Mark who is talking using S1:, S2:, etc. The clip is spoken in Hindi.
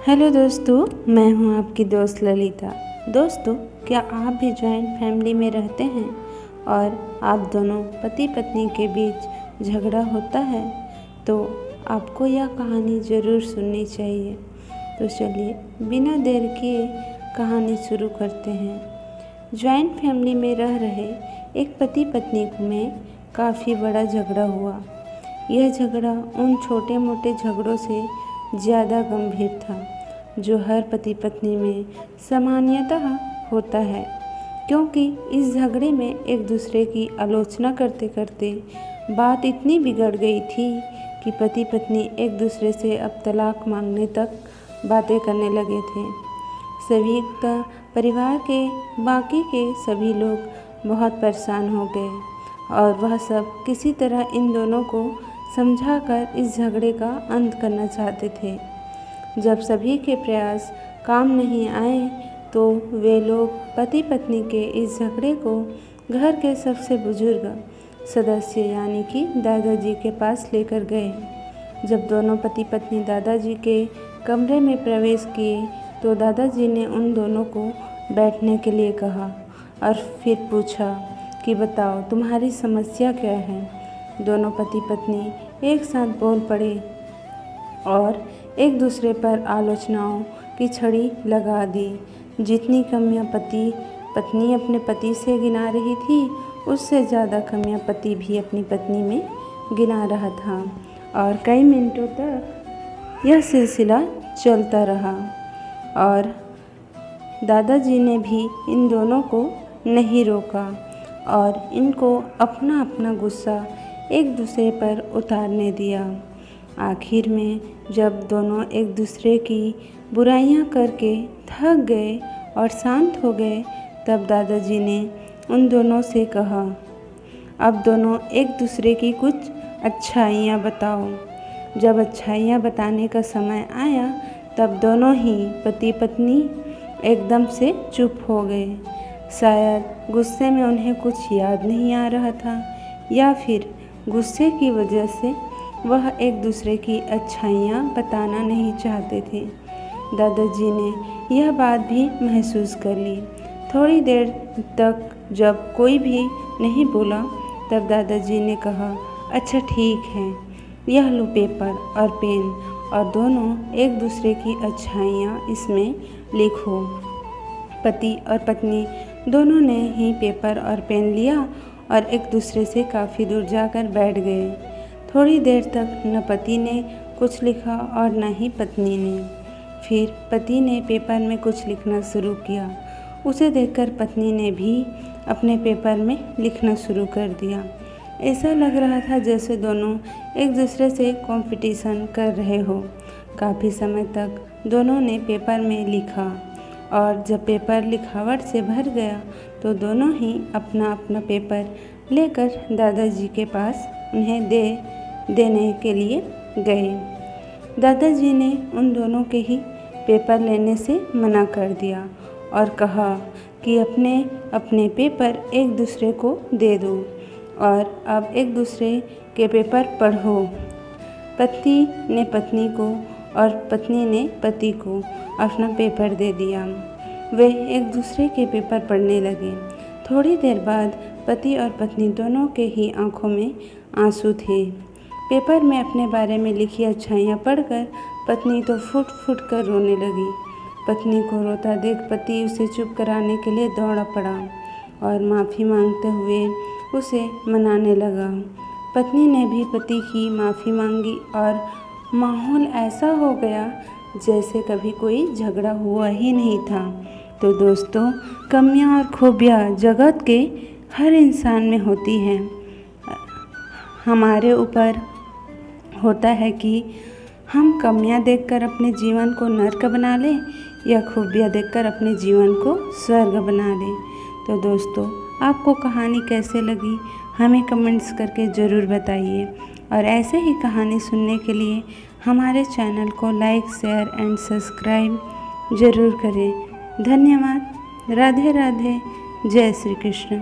S1: हेलो दोस्तों, मैं हूं आपकी दोस्त ललिता। दोस्तों, क्या आप भी जॉइंट फैमिली में रहते हैं और आप दोनों पति पत्नी के बीच झगड़ा होता है तो आपको यह कहानी ज़रूर सुननी चाहिए। तो चलिए बिना देर किए कहानी शुरू करते हैं। जॉइंट फैमिली में रह रहे एक पति पत्नी में काफ़ी बड़ा झगड़ा हुआ। यह झगड़ा उन छोटे मोटे झगड़ों से ज़्यादा गंभीर था जो हर पति पत्नी में सामान्यतः होता है, क्योंकि इस झगड़े में एक दूसरे की आलोचना करते करते बात इतनी बिगड़ गई थी कि पति पत्नी एक दूसरे से अब तलाक मांगने तक बातें करने लगे थे। संयुक्त परिवार के बाकी के सभी लोग बहुत परेशान हो गए और वह सब किसी तरह इन दोनों को समझाकर इस झगड़े का अंत करना चाहते थे। जब सभी के प्रयास काम नहीं आए तो वे लोग पति पत्नी के इस झगड़े को घर के सबसे बुजुर्ग सदस्य यानी कि दादाजी के पास लेकर गए। जब दोनों पति पत्नी दादाजी के कमरे में प्रवेश किए तो दादाजी ने उन दोनों को बैठने के लिए कहा और फिर पूछा कि बताओ तुम्हारी समस्या क्या है। दोनों पति पत्नी एक साथ बोल पड़े और एक दूसरे पर आलोचनाओं की छड़ी लगा दी। जितनी कमियां पत्नी अपने पति से गिना रही थी, उससे ज़्यादा कमियां पति भी अपनी पत्नी में गिना रहा था और कई मिनटों तक यह सिलसिला चलता रहा और दादाजी ने भी इन दोनों को नहीं रोका और इनको अपना अपना गुस्सा एक दूसरे पर उतारने दिया। आखिर में जब दोनों एक दूसरे की बुराइयां करके थक गए और शांत हो गए, तब दादाजी ने उन दोनों से कहा, अब दोनों एक दूसरे की कुछ अच्छाइयाँ बताओ। जब अच्छाइयाँ बताने का समय आया तब दोनों ही पति पत्नी एकदम से चुप हो गए। शायद गुस्से में उन्हें कुछ याद नहीं आ रहा था या फिर गुस्से की वजह से वह एक दूसरे की अच्छाइयाँ बताना नहीं चाहते थे। दादाजी ने यह बात भी महसूस कर ली। थोड़ी देर तक जब कोई भी नहीं बोला तब दादाजी ने कहा, अच्छा ठीक है, यह लो पेपर और पेन और दोनों एक दूसरे की अच्छाइयाँ इसमें लिखो। पति और पत्नी दोनों ने ही पेपर और पेन लिया और एक दूसरे से काफ़ी दूर जाकर बैठ गए। थोड़ी देर तक न पति ने कुछ लिखा और न ही पत्नी ने। फिर पति ने पेपर में कुछ लिखना शुरू किया। उसे देखकर पत्नी ने भी अपने पेपर में लिखना शुरू कर दिया। ऐसा लग रहा था जैसे दोनों एक दूसरे से कंपटीशन कर रहे हो। काफ़ी समय तक दोनों ने पेपर में लिखा और जब पेपर लिखावट से भर गया तो दोनों ही अपना अपना पेपर लेकर दादाजी के पास उन्हें देने के लिए गए। दादाजी ने उन दोनों के ही पेपर लेने से मना कर दिया और कहा कि अपने अपने पेपर एक दूसरे को दे दो और अब एक दूसरे के पेपर पढ़ो। पति ने पत्नी को और पत्नी ने पति को अपना पेपर दे दिया। वे एक दूसरे के पेपर पढ़ने लगे। थोड़ी देर बाद पति और पत्नी दोनों के ही आंखों में आंसू थे। पेपर में अपने बारे में लिखी अच्छाइयाँ पढ़कर पत्नी तो फुट फुट कर रोने लगी। पत्नी को रोता देख पति उसे चुप कराने के लिए दौड़ा पड़ा और माफ़ी मांगते हुए उसे मनाने लगा। पत्नी ने भी पति की माफ़ी मांगी और माहौल ऐसा हो गया जैसे कभी कोई झगड़ा हुआ ही नहीं था। तो दोस्तों, कमियां और खूबियां जगत के हर इंसान में होती हैं। हमारे ऊपर होता है कि हम कमियां देखकर अपने जीवन को नर्क बना लें या खूबियां देखकर अपने जीवन को स्वर्ग बना लें। तो दोस्तों, आपको कहानी कैसे लगी हमें कमेंट्स करके ज़रूर बताइए और ऐसे ही कहानी सुनने के लिए हमारे चैनल को लाइक, शेयर एंड सब्सक्राइब ज़रूर करें। धन्यवाद। राधे राधे। जय श्री कृष्ण।